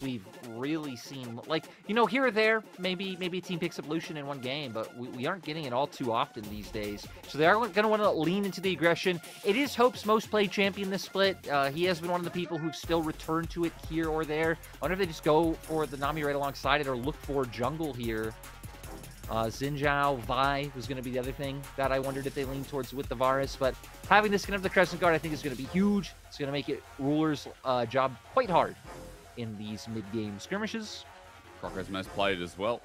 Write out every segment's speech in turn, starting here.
we've really seen, like, you know, here or there, maybe a team picks up Lucian in one game, but we aren't getting it all too often these days. So they are going to want to lean into the aggression. It is Hope's most played champion this split. He has been one of the people who've still returned to it here or there. I wonder if they just go for the Nami right alongside it or look for jungle here. Xin Zhao, Vi was going to be the other thing that I wondered if they lean towards with the Varus, but having this kind of the Crescent Guard I think is going to be huge. It's going to make it Ruler's job quite hard in these mid-game skirmishes. Croco's most played as well.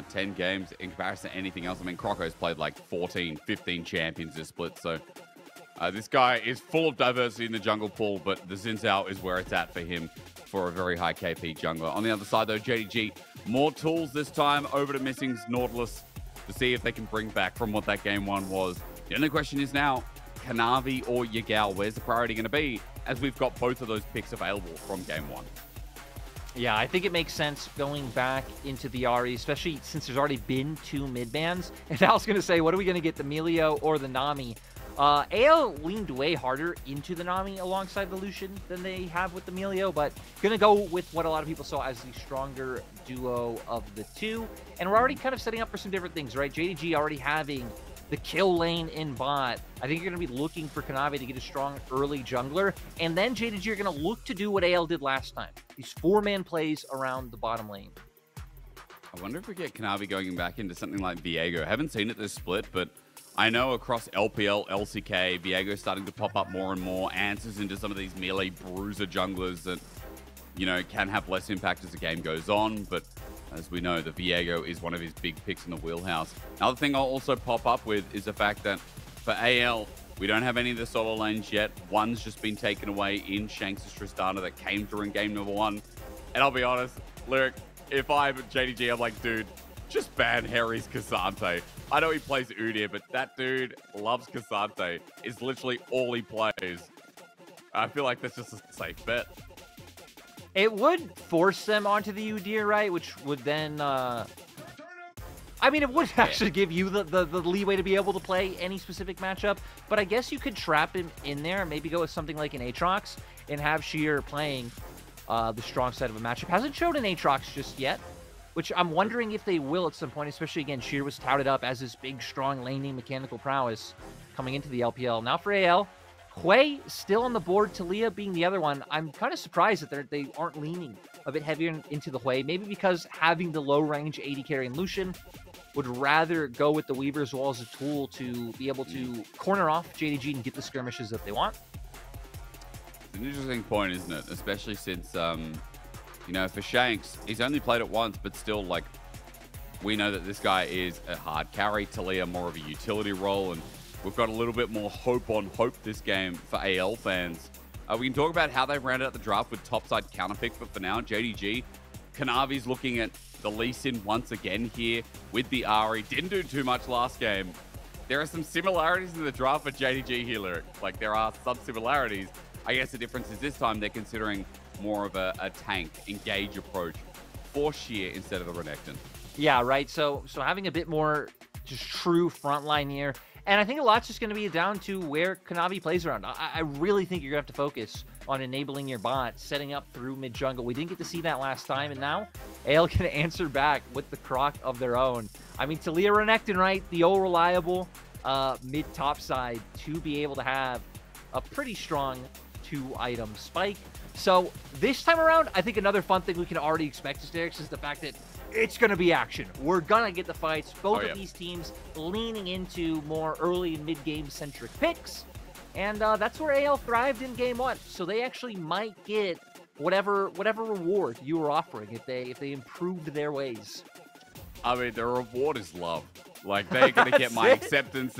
10 games in comparison to anything else. I mean, Croco's played like 14, 15 champions this split, so this guy is full of diversity in the jungle pool, but the Xin Zhao is where it's at for him for a very high KP jungler. On the other side, though, JDG, more tools this time over to Missing's Nautilus to see if they can bring back from what that game one was. The only question is now, Kanavi or Yagao, where's the priority going to be, as we've got both of those picks available from game one? Yeah, I think it makes sense going back into the Ahri, especially since there's already been 2 mid-bans. And I was going to say, what are we going to get, the Melio or the Nami? AL leaned way harder into the Nami alongside the Lucian than they have with the Melio, but going to go with what a lot of people saw as the stronger duo of the two. And we're already kind of setting up for some different things, right? JDG already having the kill lane in bot. I think you're going to be looking for Kanavi to get a strong early jungler. And then JDG are going to look to do what AL did last time. These 4-man plays around the bottom lane. I wonder if we get Kanavi going back into something like Viego. Haven't seen it this split, but I know across LPL, LCK, Viego's starting to pop up more and more. Answers into some of these melee bruiser junglers that, you know, can have less impact as the game goes on. But as we know, the Viego is one of his big picks in the wheelhouse. Another thing I'll also pop up with is the fact that for AL, we don't have any of the solo lanes yet. One's just been taken away in Shanks' Tristana that came through in game number 1. And I'll be honest, Lyric, if I'm JDG, I'm like, dude, just ban Hery's Cassante. I know he plays Udyr, but that dude loves Cassante. It's literally all he plays. I feel like that's just a safe bet. It would force them onto the Udyr, right? Which would then, I mean, it would actually give you the leeway to be able to play any specific matchup, but I guess you could trap him in there and maybe go with something like an Aatrox and have Sheer playing the strong side of a matchup. Hasn't showed an Aatrox just yet, which I'm wondering if they will at some point, especially, again, Sheer was touted up as this big, strong, laning mechanical prowess coming into the LPL. Now for AL, Hui still on the board, Talia being the other one. I'm kind of surprised that they aren't leaning a bit heavier into the Hui, maybe because having the low-range AD carry and Lucian would rather go with the Weaver as well as a tool to be able to corner off JDG and get the skirmishes that they want. It's an interesting point, isn't it? Especially since, you know, for Shanks, he's only played it once, but still, like, we know that this guy is a hard carry. Talia more of a utility role, and we've got a little bit more hope on hope this game for AL fans. We can talk about how they've rounded out the draft with topside counterpick, but for now, JDG, Kanavi's looking at the Lee Sin once again here with the Ahri. Didn't do too much last game. There are some similarities in the draft for JDG here, Lyric. Like, there are some similarities. I guess the difference is this time they're considering more of a tank, engage approach for Sheer instead of the Renekton. Yeah, right. So having a bit more just true frontline here. And I think a lot's just going to be down to where Kanavi plays around. I really think you're going to have to focus on enabling your bot, setting up through mid-jungle. We didn't get to see that last time, and now AL can answer back with the Croc of their own. I mean, Talia Renekton, right? The old reliable mid-top side to be able to have a pretty strong 2-item spike. So this time around, I think another fun thing we can already expect, Hysterics, is the fact that it's going to be action. We're going to get the fights. Both of these teams leaning into more early and mid-game centric picks. And that's where AL thrived in game 1. So they actually might get whatever reward you were offering if they improved their ways. I mean, the reward is love. Like, they're going to get my acceptance.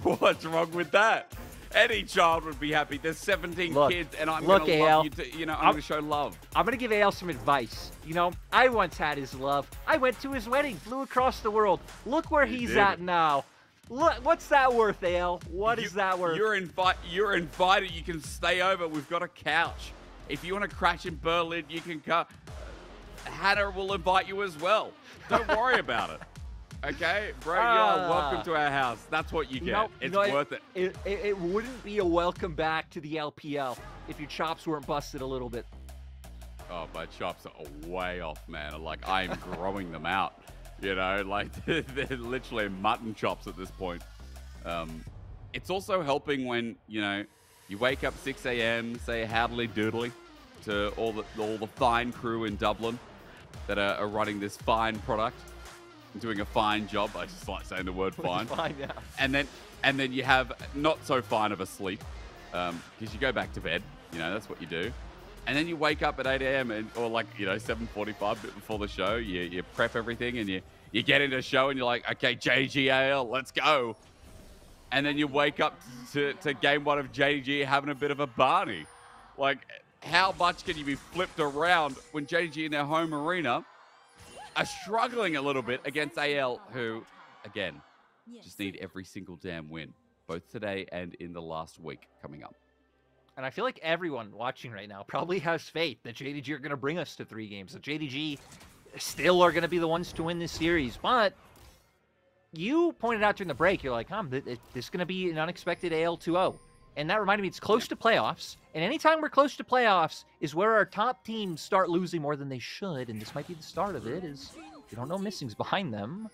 What's wrong with that? Any child would be happy. There's 17 kids, and I'm going to love you to, you know, I'm going to show love. I'm going to give AL some advice. You know, I once had his love. I went to his wedding, flew across the world. Look where he's at now. Look, what's that worth, AL? What is that worth? You're invited. You can stay over. We've got a couch. If you want to crash in Berlin, you can come. Hannah will invite you as well. Don't worry about it. Okay, bro, you're welcome to our house. That's what you get. It's worth it. It wouldn't be a welcome back to the LPL if your chops weren't busted a little bit. Oh, my chops are way off, man. Like, I'm growing them out. You know, like, they're literally mutton chops at this point. It's also helping when, you know, you wake up 6 a.m., say howdly doodly to all the fine crew in Dublin that are running this fine product and doing a fine job. I just like saying the word fine. Fine, yeah. And then you have not so fine of a sleep because you go back to bed. You know, that's what you do. And then you wake up at 8 a.m. or like, you know, 7:45 a bit before the show. You prep everything and you get into the show and you're like, okay, JGAL, let's go. And then you wake up to game one of JDG having a bit of a Barney. Like, how much can you be flipped around when JDG in their home arena are struggling a little bit against AL, who, again, just need every single damn win, both today and in the last week coming up. And I feel like everyone watching right now probably has faith that JDG are going to bring us to 3 games. That JDG still are going to be the ones to win this series. But you pointed out during the break, you're like, this is going to be an unexpected AL 2-0. And that reminded me, it's close to playoffs. And anytime we're close to playoffs is where our top teams start losing more than they should. And this might be the start of it, is you don't know Missing's behind them.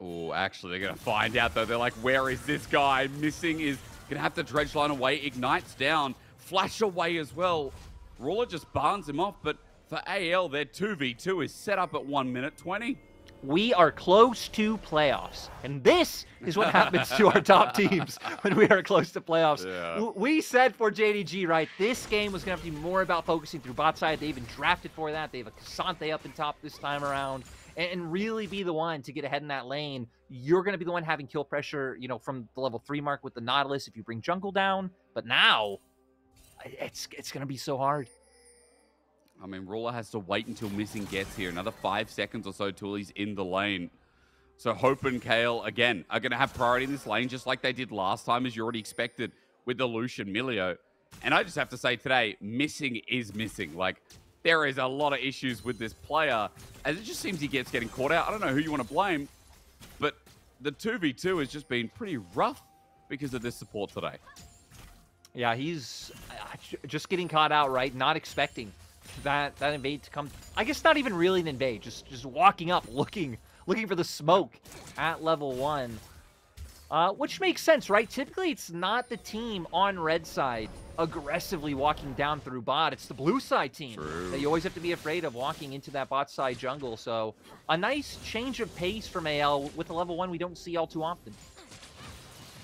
Oh, actually, they're going to find out, though. They're like, where is this guy? Missing is going to have the dredge line away. Ignites down. Flash away as well. Ruler just barns him off. But for AL, their 2v2 is set up at 1 minute 20. We are close to playoffs. And this is what happens to our top teams when we are close to playoffs. Yeah. We said for JDG, right, this game was going to have to be more about focusing through bot side. They even drafted for that. They have a Kasante up in top this time around. And really be the one to get ahead in that lane. You're going to be the one having kill pressure, you know, from the level 3 mark with the Nautilus if you bring jungle down. But now, it's going to be so hard. I mean, Ruler has to wait until Missing gets here. Another 5 seconds or so till he's in the lane. So Hope and Kael, again, are going to have priority in this lane, just like they did last time, as you already expected with the Lucian Milio. And I just have to say today, Missing is missing. Like, there is a lot of issues with this player, as it just seems he gets getting caught out. I don't know who you want to blame, but the 2v2 has just been pretty rough because of this support today. Yeah, he's just getting caught out, right? Not expecting that invade to come. I guess not even really an invade, just walking up, looking for the smoke at level 1. Which makes sense, right? Typically, it's not the team on red side aggressively walking down through bot. It's the blue side team that you always have to be afraid of walking into that bot side jungle. So a nice change of pace from AL with the level 1 we don't see all too often.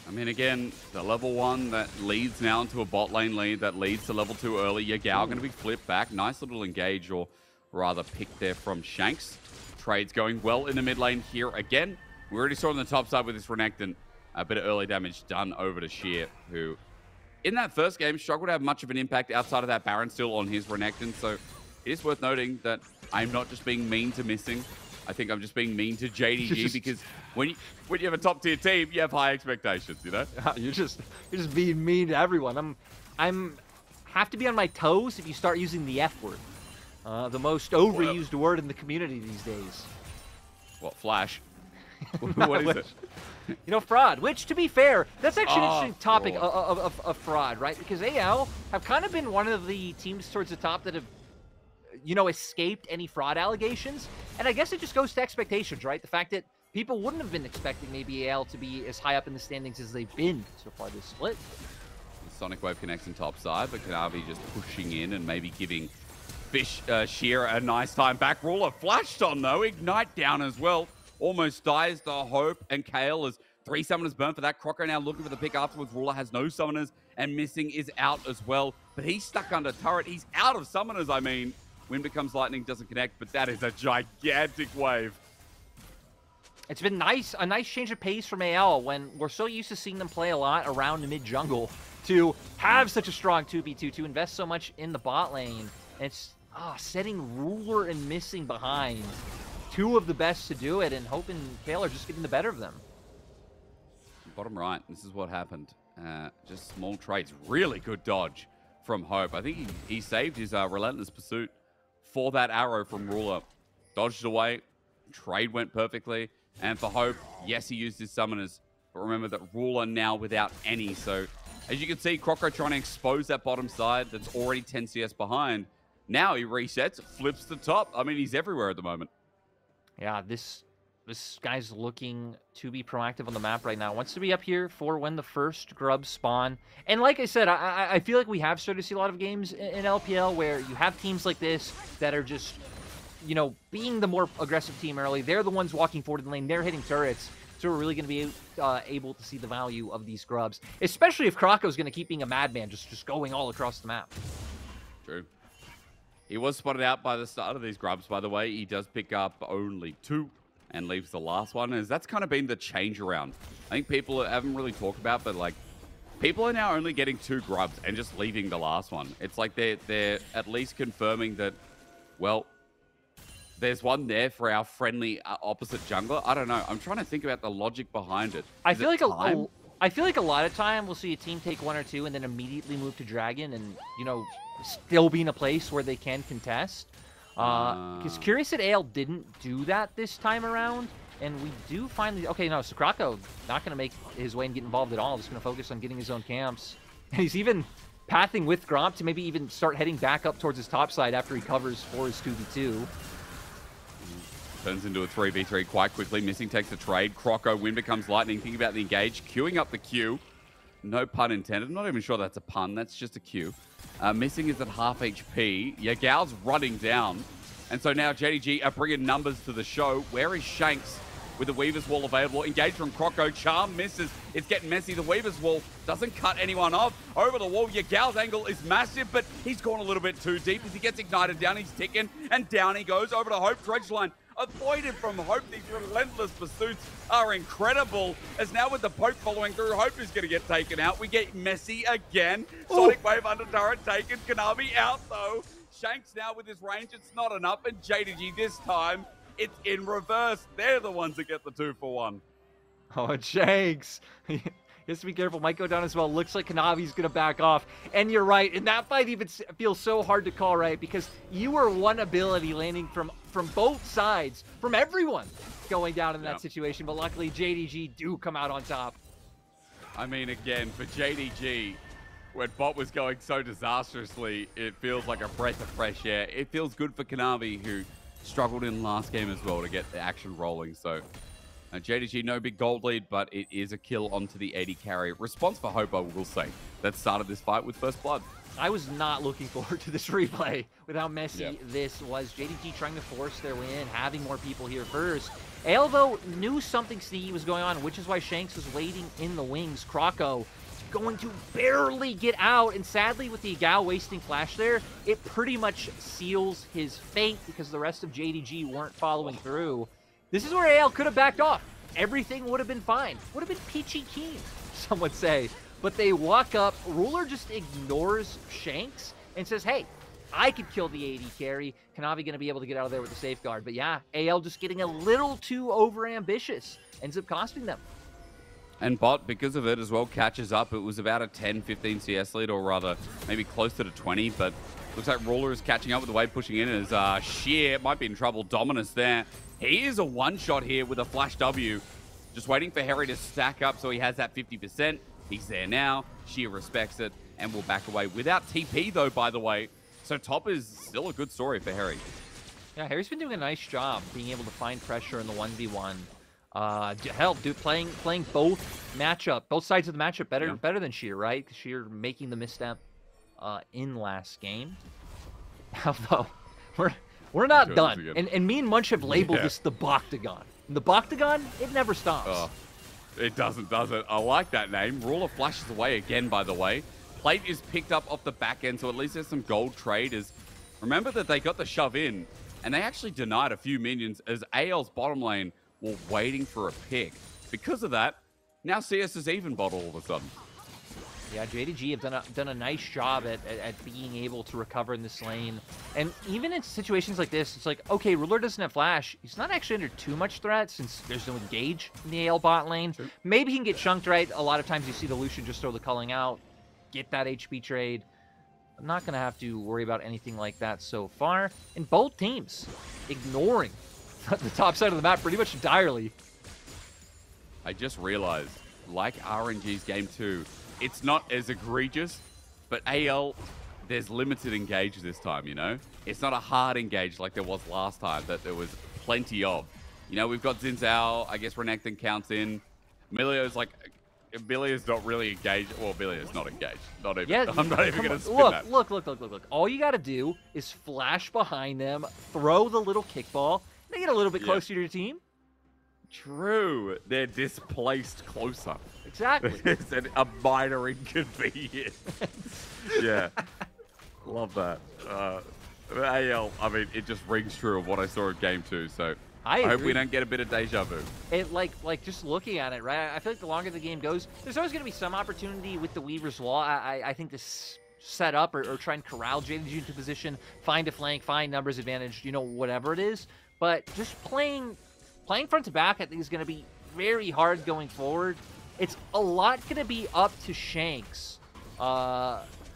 I mean, again, the level 1 that leads now into a bot lane lead that leads to level 2 early. Yagao going to be flipped back. Nice little engage, or rather pick there from Shanks. Trades going well in the mid lane here again. We already saw on the top side with this Renekton. A bit of early damage done over to Sheer, who in that first game struggled to have much of an impact outside of that Baron still on his Renekton. So it is worth noting that I'm not just being mean to Missing. I think I'm just being mean to JDG because when you have a top tier team, you have high expectations, you know? You're just being mean to everyone. I'm have to be on my toes if you start using the F word. The most overused word in the community these days. What, Flash? What is it? You know, fraud, which, to be fair, that's actually an interesting topic of fraud, right? Because AL have kind of been one of the teams towards the top that have, you know, escaped any fraud allegations. And I guess it just goes to expectations, right? The fact that people wouldn't have been expecting maybe AL to be as high up in the standings as they've been so far this split. Sonic Wave connects in top side, but Kanavi just pushing in and maybe giving Sheer a nice time back. Ruler flashed on, though. Ignite down as well. Almost dies the Hope, and Kael is 3 summoners burnt for that. Croco now looking for the pick afterwards. Ruler has no summoners, and Missing is out as well. But he's stuck under turret. He's out of summoners, I mean. Wind becomes lightning, doesn't connect, but that is a gigantic wave. It's been nice, a nice change of pace from AL when we're so used to seeing them play a lot around the mid-jungle to have such a strong 2v2, to invest so much in the bot lane. And it's setting Ruler and Missing behind. 2 of the best to do it, and Hope and Kael are just getting the better of them. Bottom right, this is what happened. Just small trades. Really good dodge from Hope. I think he saved his relentless pursuit for that arrow from Ruler. Dodged away. Trade went perfectly. And for Hope, yes, he used his summoners. But remember that Ruler now without any. So as you can see, Croco trying to expose that bottom side that's already 10 CS behind. Now he resets, flips the top. I mean, he's everywhere at the moment. Yeah, this guy's looking to be proactive on the map right now. Wants to be up here for when the first grubs spawn. And like I said, I feel like we have started to see a lot of games in LPL where you have teams like this that are just, you know, being the more aggressive team early. They're the ones walking forward in the lane. They're hitting turrets. So we're really going to be able to see the value of these grubs, especially if Croco's going to keep being a madman, just going all across the map. True. He was spotted out by the start of these grubs, by the way. He does pick up only 2 and leaves the last one, as that's kind of been the change around. I think people haven't really talked about, but like, people are now only getting 2 grubs and just leaving the last one. It's like they're at least confirming that, well, there's one there for our friendly opposite jungler. I don't know. I'm trying to think about the logic behind it. I feel like a lot of time we'll see a team take 1 or 2 and then immediately move to Dragon and, you know, still be in a place where they can contest. Because Curious that AL didn't do that this time around, and we do finally... Okay, no, so Croco not going to make his way and get involved at all. Just going to focus on getting his own camps. And he's even pathing with Gromp to maybe even start heading back up towards his top side after he covers for his 2v2. Turns into a 3v3 quite quickly. Missing takes the trade. Croco, Wind becomes lightning. Think about the engage. Queuing up the Q. No pun intended. I'm not even sure that's a pun. That's just a Q. Missing is at half HP. Yagao's running down. And so now JDG are bringing numbers to the show. Where is Shanks with the Weaver's Wall available? Engage from Croco. Charm misses. It's getting messy. The Weaver's Wall doesn't cut anyone off. Over the wall, Yagao's angle is massive, but he's gone a little bit too deep. As he gets ignited down, he's ticking. And down he goes over to Hope. Dredge line avoided from Hope. These relentless pursuits are incredible. As now with the poke following through, Hope is going to get taken out. We get messy again. Sonic Wave under turret taken. Kanavi out though. Shanks now with his range, it's not enough. And JDG this time, it's in reverse. They're the ones that get the 2-for-1. Oh, and Shanks. He has to be careful. Might go down as well. Looks like Kanavi's going to back off. And you're right. And that fight even feels so hard to call, right? Because you were one ability landing from both sides, from everyone going down in that situation. But luckily, JDG do come out on top. I mean, again, for JDG, when bot was going so disastrously, it feels like a breath of fresh air. It feels good for Kanavi, who struggled in last game as well to get the action rolling. So JDG, no big gold lead, but it is a kill onto the AD carry. Response for Hope, I will say, that started this fight with first blood. I was not looking forward to this replay with how messy this was. JDG trying to force their win, having more people here first. AL, though, knew something sneaky was going on, which is why Shanks was waiting in the wings. Croco going to barely get out, and sadly, with the Yagao wasting flash there, it pretty much seals his fate because the rest of JDG weren't following through. This is where AL could have backed off. Everything would have been fine. Would have been peachy keen, some would say. But they walk up. Ruler just ignores Shanks and says, hey, I could kill the AD carry. Kanavi going to be able to get out of there with the safeguard. But yeah, AL just getting a little too overambitious. Ends up costing them. And bot, because of it as well, catches up. It was about a 10-15 CS lead, or rather, maybe closer to 20. But looks like Ruler is catching up with the wave pushing in as Sheer might be in trouble. Dominus there. He is a one-shot here with a flash W. Just waiting for Hery to stack up so he has that 50%. He's there now. Sheer respects it and will back away without TP, though, by the way. So top is still a good story for Hery. Yeah, Hery's been doing a nice job being able to find pressure in the 1v1. Hell, dude, playing both sides of the matchup better than Sheer, right? Sheer making the misstep in last game. Although we're not done, and me and Munch have labeled this the Boctagon. And the Boctagon, it never stops. Oh, it doesn't, does it? I like that name. Ruler flashes away again, by the way. Plate is picked up off the back end, so at least there's some gold traders. Remember that they got the shove in, and they actually denied a few minions as AL's bottom lane were waiting for a pick. Because of that, now CS is even bot all of a sudden. Yeah, JDG have done a nice job at being able to recover in this lane. And even in situations like this, it's like, okay, Ruler doesn't have flash. He's not actually under too much threat since there's no engage in the AL bot lane. Sure. Maybe he can get chunked, right? A lot of times you see the Lucian just throw the culling out, get that HP trade. I'm not going to have to worry about anything like that so far. And both teams ignoring the top side of the map pretty much entirely. I just realized, like RNG's game 2, it's not as egregious, but AL, there's limited engage this time, you know? It's not a hard engage like there was last time that there was plenty of. You know, we've got Xin Zhao, I guess Renekton counts in. Emilio's like, Emilio's not really engaged. Well, Emilio's not engaged. Not even. Yeah, I'm not even going to spin that. Look. All you got to do is flash behind them, throw the little kickball, they get a little bit closer to your team. True. They're displaced closer. Exactly. It's a minor inconvenience. Yeah. Love that. AL, I mean, it just rings true of what I saw in Game 2, so I hope we don't get a bit of deja vu. It like just looking at it, right? I feel like the longer the game goes, there's always going to be some opportunity with the Weaver's Wall. I think this set up or try and corral JDG into position, find a flank, find numbers advantage, you know, whatever it is. But just playing front to back, I think is going to be very hard going forward. It's a lot going to be up to Shanks,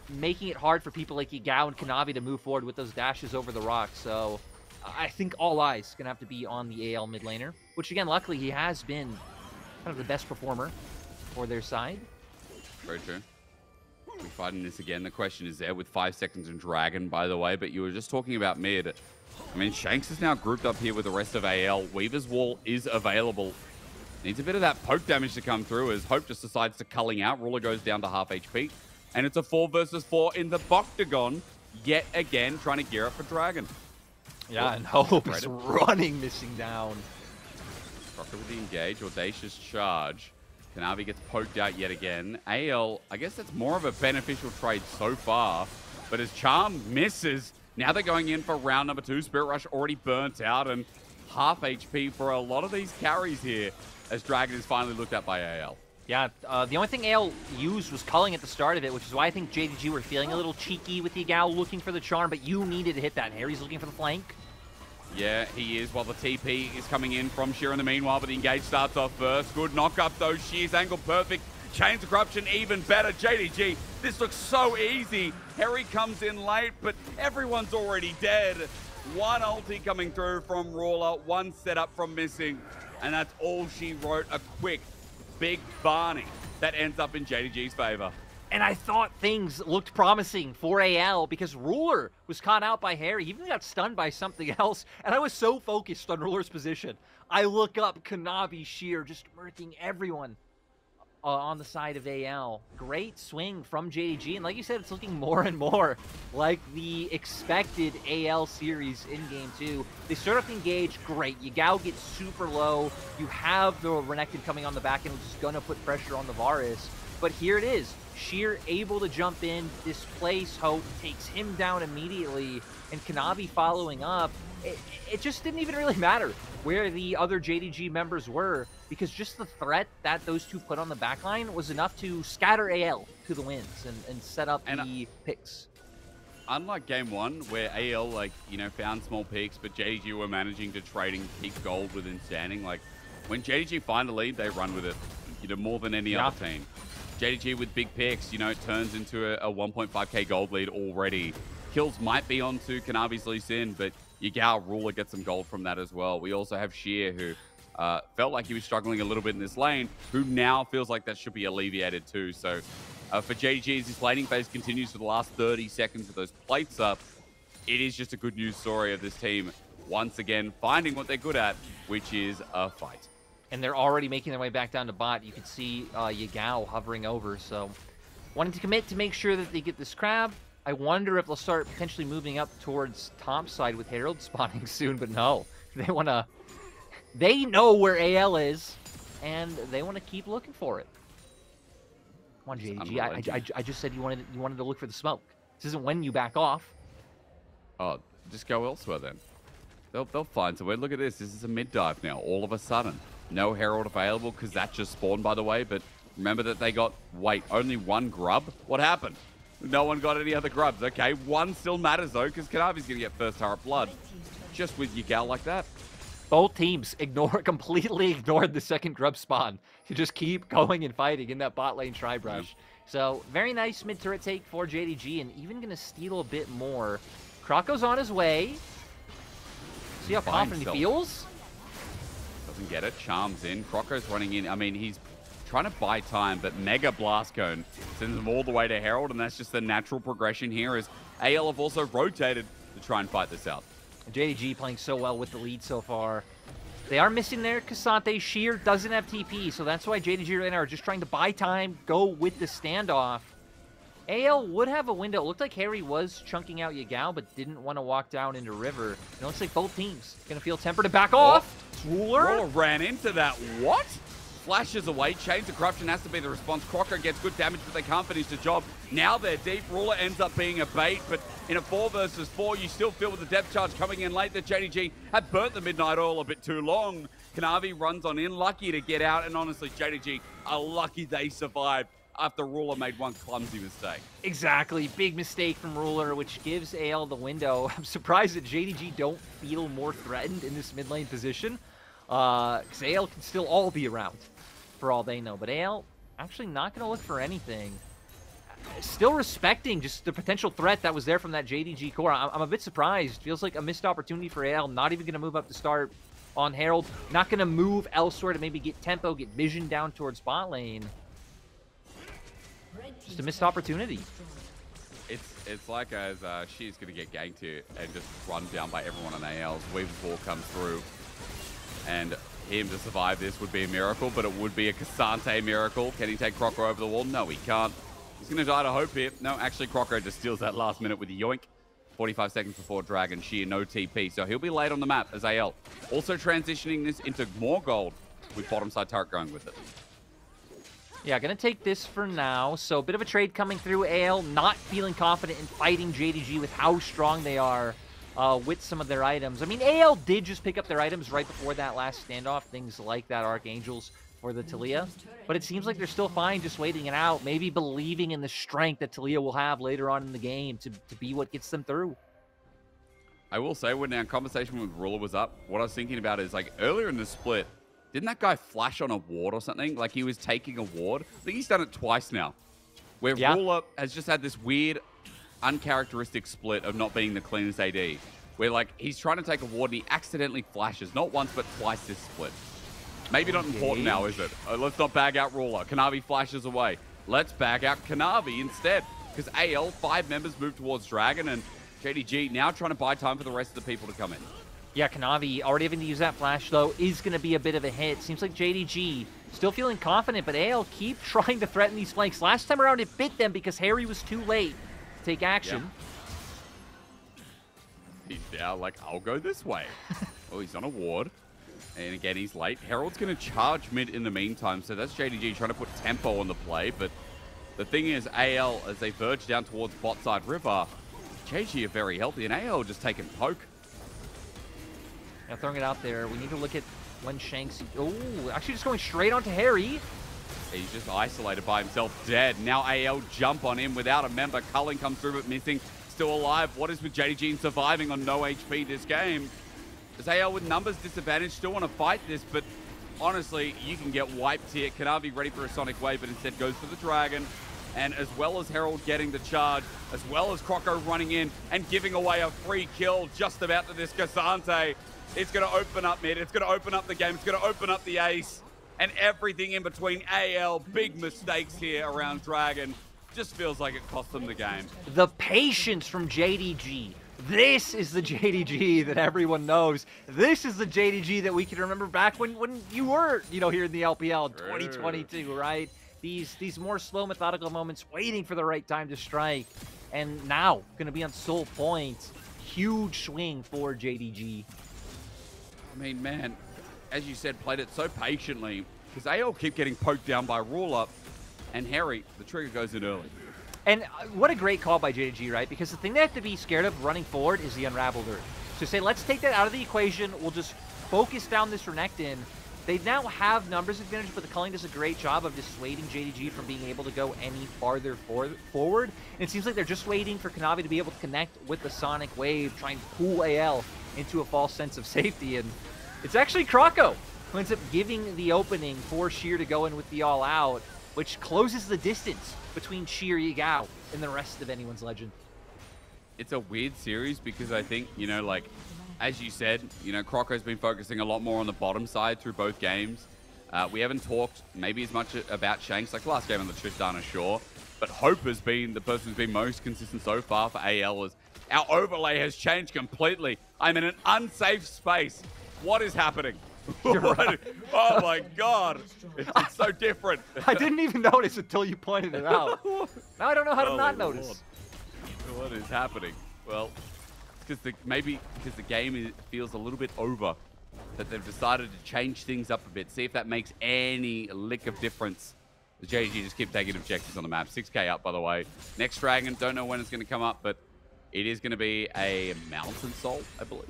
making it hard for people like Yagao and Kanavi to move forward with those dashes over the rock. So I think all eyes going to have to be on the AL mid laner, which again, luckily he has been kind of the best performer for their side. Very true. We're fighting this again. The question is there with 5 seconds in Dragon, by the way, but you were just talking about mid. I mean, Shanks is now grouped up here with the rest of AL. Weaver's Wall is available. Needs a bit of that poke damage to come through as Hope just decides to culling out. Ruler goes down to half HP. And it's a 4 versus 4 in the Boctagon, yet again trying to gear up for Dragon. Yeah, and Hope is running, missing down. Croco with the engage, audacious charge. Kanavi gets poked out yet again. AL, I guess that's more of a beneficial trade so far. But as Charm misses, now they're going in for round number 2. Spirit Rush already burnt out and half HP for a lot of these carries here as Dragon is finally looked at by AL. Yeah, the only thing AL used was culling at the start of it, which is why I think JDG were feeling a little cheeky with Yagao looking for the charm, but you needed to hit that. Hery's looking for the flank. Yeah, he is, while the TP is coming in from Sheer in the meanwhile, but the engage starts off first. Good knock-up, though. Sheer's angle perfect. Chains of Corruption even better. JDG, this looks so easy. Hery comes in late, but everyone's already dead. One ulti coming through from Ruler, one setup from Missing, and that's all she wrote. A quick, big Barney that ends up in JDG's favor. And I thought things looked promising for AL because Ruler was caught out by Hery. He even got stunned by something else. And I was so focused on Ruler's position. I look up Kanavi, Sheer, just murking everyone on the side of AL. Great swing from JDG. And like you said, it's looking more and more like the expected AL series in Game 2. They start off the engage. Great. Yagao gets super low. You have the Renekton coming on the back end, which is going to put pressure on the Varus. But here it is. Sheer able to jump in, displace Hope, takes him down immediately, and Kanavi following up. It just didn't even really matter where the other JDG members were, because just the threat that those two put on the backline was enough to scatter AL to the wins and set up the picks. Unlike Game 1, where AL, like, you know, found small peaks, but JDG were managing to trading peak gold within standing, like, when JDG find a lead, they run with it, you know, more than any other team. JDG with big picks, you know, it turns into a 1.5k gold lead already. Kills might be onto Kanavi's Lee Sin, but Yagao Ruler gets some gold from that as well. We also have Sheer, who felt like he was struggling a little bit in this lane, who now feels like that should be alleviated too. So for JDG, as his laning phase continues for the last 30 seconds with those plates up, it is just a good news story of this team once again finding what they're good at, which is a fight. And they're already making their way back down to bot. You can see Yagao hovering over. So wanting to commit to make sure that they get this crab. I wonder if they'll start potentially moving up towards top side with Herald spawning soon, but no. They know where AL is, and they want to keep looking for it. Come on, JDG. I just said you wanted to look for the smoke. This isn't when you back off. Oh, just go elsewhere then. They'll find somewhere. Look at this. This is a mid dive now, all of a sudden. No Herald available because that just spawned, by the way. But remember that they got, only one grub? What happened? No one got any other grubs. Okay, one still matters, though, because Kanavi's going to get first turret blood. Just with Yagao like that. Both teams completely ignored the second grub spawn. You just keep going and fighting in that bot lane tri-brush. So, very nice mid-turret take for JDG, and even going to steal a bit more. Croco's on his way. See how confident he feels? Doesn't get it. Charms in. Croco's running in. I mean, he's trying to buy time, but Mega Blast Cone sends him all the way to Herald, and that's just the natural progression here as AL have also rotated to try and fight this out. JDG playing so well with the lead so far. They are missing their Cassante. Sheer doesn't have TP, so that's why JDG right now are just trying to buy time, go with the standoff. AL would have a window. It looked like Hery was chunking out Yagao, but didn't want to walk down into River. And it looks like both teams going to feel tempered to back off. Ruler ran into that. What? Flashes away. Chains of Corruption has to be the response. Croco gets good damage, but they can't finish the job. Now they're deep. Ruler ends up being a bait, but in a 4 versus 4, you still feel with the depth charge coming in late that JDG had burnt the Midnight Oil a bit too long. Kanavi runs on in, lucky to get out, and honestly, JDG are lucky they survived after Ruler made one clumsy mistake. Exactly. Big mistake from Ruler, which gives AL the window. I'm surprised that JDG don't feel more threatened in this mid lane position, because AL can still all be around for all they know. But AL actually not going to look for anything. Still respecting just the potential threat that was there from that JDG core. I'm a bit surprised. Feels like a missed opportunity for AL. Not even going to move up to start on Herald. Not going to move elsewhere to maybe get tempo, get vision down towards bot lane. Just a missed opportunity. It's like as she's going to get ganked here and just run down by everyone on AL's. Weaver's ball comes through. And him to survive this would be a miracle, but it would be a Cassante miracle. Can he take Croco over the wall? No, he can't. He's going to die to hope here. No, actually, Croco just steals that last minute with a yoink. 45 seconds before Dragon. Sheer no TP, so he'll be late on the map as AL. Also transitioning this into more gold with bottom side turret going with it. Yeah, going to take this for now. So a bit of a trade coming through. AL not feeling confident in fighting JDG with how strong they are with some of their items. I mean, AL did just pick up their items right before that last standoff. Things like that Archangels for the Talia. But it seems like they're still fine just waiting it out. Maybe believing in the strength that Talia will have later on in the game to be what gets them through. I will say when our conversation with Ruler was up, what I was thinking about is like earlier in the split, didn't that guy flash on a ward or something? Like he was taking a ward? I think he's done it twice now. Where Ruler has just had this weird, uncharacteristic split of not being the cleanest AD. Where like he's trying to take a ward and he accidentally flashes. Not once, but twice this split. Maybe not important now, is it? Let's not bag out Ruler. Kanavi flashes away. Let's bag out Kanavi instead. Because AL, 5 members move towards Dragon and JDG now trying to buy time for the rest of the people to come in. Yeah, Kanavi already having to use that flash, though, is going to be a bit of a hit. Seems like JDG still feeling confident, but AL keep trying to threaten these flanks. Last time around, it bit them because Hery was too late to take action. Yeah. He's now like, I'll go this way. Oh, he's on a ward. And again, he's late. Herald's going to charge mid in the meantime, so that's JDG trying to put tempo on the play. But the thing is, AL, as they verge down towards bot side river, JDG are very healthy, and AL just taking poke. Now throwing it out there, we need to look at when Shanks... Oh, actually just going straight onto Hery. He's just isolated by himself, dead. Now AL jump on him without a member. Cullen comes through, but missing. Still alive. What is with JDG and surviving on no HP this game? Does AL with numbers disadvantage still want to fight this? But honestly, you can get wiped here. Kanavi ready for a Sonic Wave, but instead goes for the Dragon. And as well as Herald getting the charge, as well as Croco running in and giving away a free kill just about to this Cassante, it's going to open up mid. It's going to open up the game. It's going to open up the ace. And everything in between. AL, big mistakes here around Dragon. Just feels like it cost them the game. The patience from JDG. This is the JDG that everyone knows. This is the JDG that we can remember back when you were, here in the LPL in 2022, right? These more slow, methodical moments, waiting for the right time to strike. And now, going to be on Soul Point. Huge swing for JDG. I mean, man, as you said, played it so patiently. Because AL keep getting poked down by Ruler. And Hery, the trigger goes in early. And what a great call by JDG, right? Because the thing they have to be scared of running forward is the Unraveled Earth. So say, let's take that out of the equation. We'll just focus down this Renekton. They now have numbers advantage, but the culling does a great job of dissuading JDG from being able to go any farther forward. And it seems like they're just waiting for Kanavi to be able to connect with the Sonic Wave, try and pull AL into a false sense of safety. And it's actually Croco who ends up giving the opening for Sheer to go in with the all-out, which closes the distance between Sheer, Yagao, and the rest of anyone's legend. It's a weird series because I think, as you said, Croco's been focusing a lot more on the bottom side through both games. We haven't talked maybe as much about Shanks, like last game on the Tristana, sure. But Hope has been the person who's been most consistent so far for AL. As our overlay has changed completely. I'm in an unsafe space. What is happening? Right. Oh my God. It's so different. I didn't even notice until you pointed it out. Now I don't know how to not notice. What is happening? Well, maybe because the game feels a little bit over, that they've decided to change things up a bit. See if that makes any lick of difference. The JDG just keep taking objectives on the map. 6k up, by the way. Next dragon, don't know when it's going to come up, but it is going to be a Mountain Soul, I believe.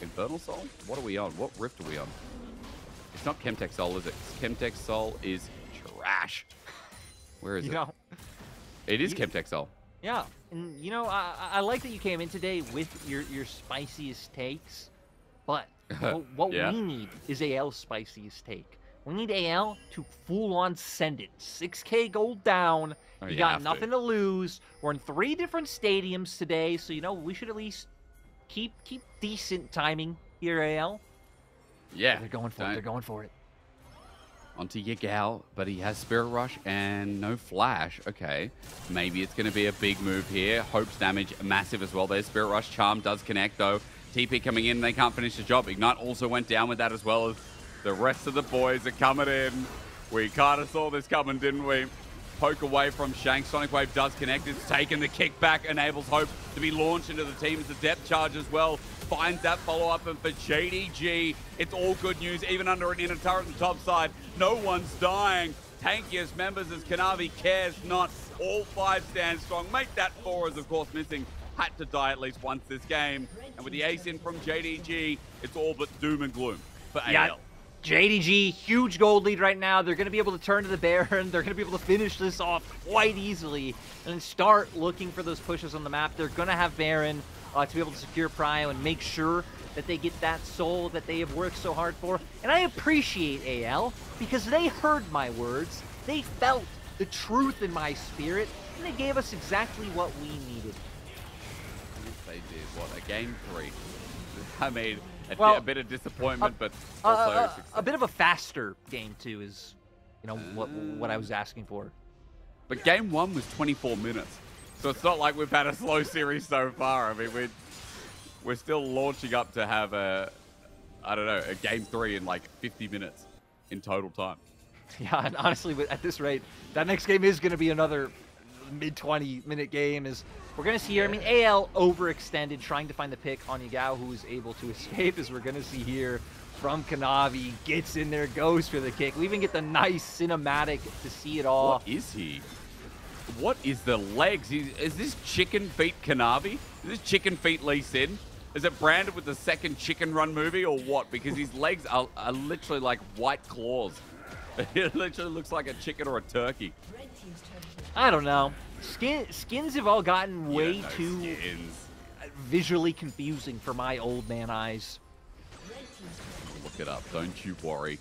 Infernal Soul? What are we on? What rift are we on? It's not Chemtech Soul, is it? Chemtech Soul is trash. Where is it? It is Chemtech Soul. Yeah, and you know, I like that you came in today with your spiciest takes, but what Yeah. we need is AL's spiciest take. We need AL to full-on send it. 6k gold down. Oh, you got nothing to lose. We're in 3 different stadiums today, so you know we should at least keep decent timing here, AL. Yeah. They're going for it. They're going for it. Onto Yagao, but he has Spirit Rush and no Flash. Okay, maybe it's going to be a big move here. Hope's damage massive as well. There's Spirit Rush. Charm does connect, though. TP coming in, they can't finish the job. Ignite also went down with that as well as the rest of the boys are coming in. We kind of saw this coming, didn't we? Poke away from Shanks. Sonic Wave does connect. It's taken the kickback, enables Hope to be launched into the team as a depth charge as well. Finds that follow-up, and for JDG, it's all good news, even under an inner turret on the top side. No one's dying. Tankiest members as Kanavi cares not. All 5 stand strong. Make that 4 is, of course, missing. Had to die at least once this game. And with the ace in from JDG, it's all but doom and gloom for AL. JDG, huge gold lead right now. They're going to be able to turn to the Baron. They're going to be able to finish this off quite easily and start looking for those pushes on the map. They're going to have Baron to be able to secure Prio and make sure that they get that soul that they have worked so hard for. And I appreciate AL because they heard my words. They felt the truth in my spirit, and they gave us exactly what we needed. They did. What, a game 3? I mean, a bit of disappointment, but also a bit of a faster game 2 is, you know, what I was asking for. But game 1 was 24 minutes. So it's not like we've had a slow series so far. I mean, we're still launching up to have a game 3 in like 50 minutes in total time. Yeah, and honestly, at this rate, that next game is going to be another mid-20-minute game. We're going to see here, I mean, AL overextended, trying to find the pick on Yagao, who is able to escape, as we're going to see here from Kanavi. Gets in there, goes for the kick. We even get the nice cinematic to see it all. What is he? What is the legs? Is this chicken feet Kanavi? Is this chicken feet Lee Sin? Is it branded with the second Chicken Run movie or what? Because his legs are literally like white claws. It literally looks like a chicken or a turkey. I don't know. Skins have all gotten way too visually confusing for my old man eyes. Look it up. Don't you worry.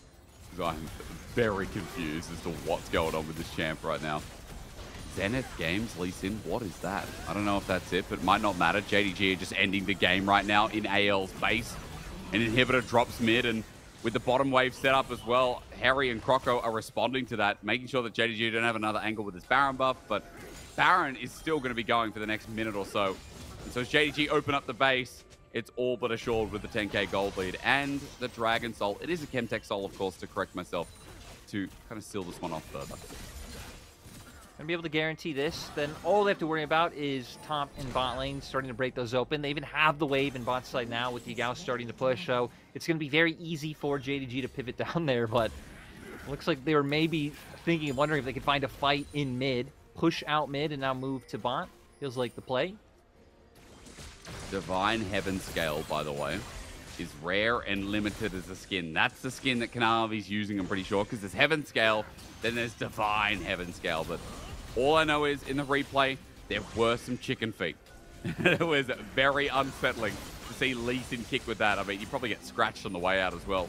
I'm very confused as to what's going on with this champ right now. Zenith Games, Lee Sin, what is that? I don't know if that's it, but it might not matter. JDG are just ending the game right now in AL's base. An inhibitor drops mid, and with the bottom wave set up as well, Hery and Croco are responding to that, making sure that JDG don't have another angle with his Baron buff, but Baron is still going to be going for the next minute or so. And so as JDG open up the base, it's all but assured with the 10k gold lead and the Dragon Soul. It is a Chemtech Soul, of course, to correct myself, to kind of seal this one off further. Going to be able to guarantee this, then all they have to worry about is top and bot lane starting to break those open. They even have the wave in bot side now with Yagao starting to push, so it's going to be very easy for JDG to pivot down there, but it looks like they were maybe thinking, wondering if they could find a fight in mid, push out mid, and now move to bot. Feels like the play. Divine Heaven Scale, by the way, is rare and limited as a skin. That's the skin that Kanavi's using, I'm pretty sure, because there's Heaven Scale, then there's Divine Heaven Scale, but all I know is, in the replay, there were some chicken feet. It was very unsettling to see Lee Sin kick with that. I mean, you probably get scratched on the way out as well.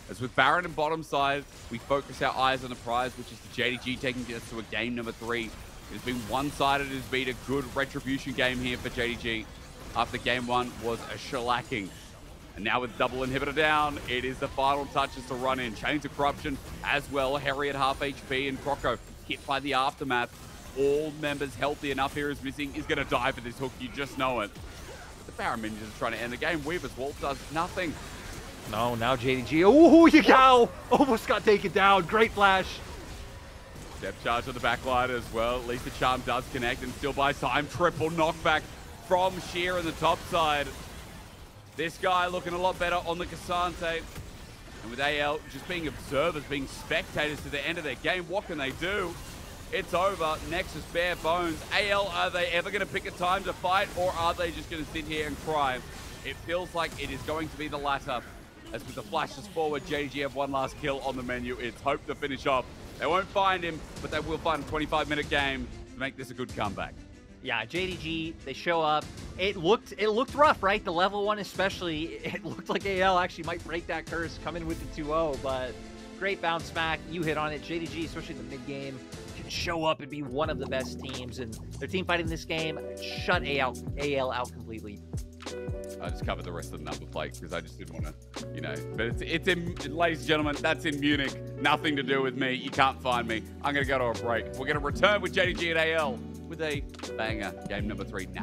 As with Baron and bottom side, we focus our eyes on the prize, which is the JDG taking us to a game number 3. It's been one-sided. It's been a good retribution game here for JDG. After game 1 was a shellacking. And now with double inhibitor down, it is the final touches to run in. Chains of Corruption as well. Hery at half HP and Croco hit by the Aftermath. all members healthy enough here is missing, is going to die for this hook. You just know it. But the Baron Minions are trying to end the game. Weaver's Wall does nothing. No, now JDG. Oh, Yagao almost got taken down. Great flash. Step charge on the back line as well. At least the charm does connect and still buys time. Triple knockback from Sheer on the top side. This guy looking a lot better on the Cassante. And with AL just being observers, being spectators to the end of their game, what can they do? It's over. Nexus bare bones. AL, are they ever going to pick a time to fight, or are they just going to sit here and cry? It feels like it is going to be the latter. As with the flashes forward, JDG have one last kill on the menu. It's hope to finish off. They won't find him, but they will find a 25-minute game to make this a good comeback. Yeah, JDG, they show up. It looked rough, right? The level 1 especially. It looked like AL actually might break that curse, come in with the 2-0, but great bounce back. You hit on it. JDG, especially in the mid-game, can show up and be one of the best teams, and their team fighting this game shut AL out completely. I just covered the rest of the number plate because I just didn't want to, you know. But it's in, ladies and gentlemen, that's in Munich. Nothing to do with me. You can't find me. I'm going to go to a break. We're going to return with JDG and AL with a banger. Game number 3 now.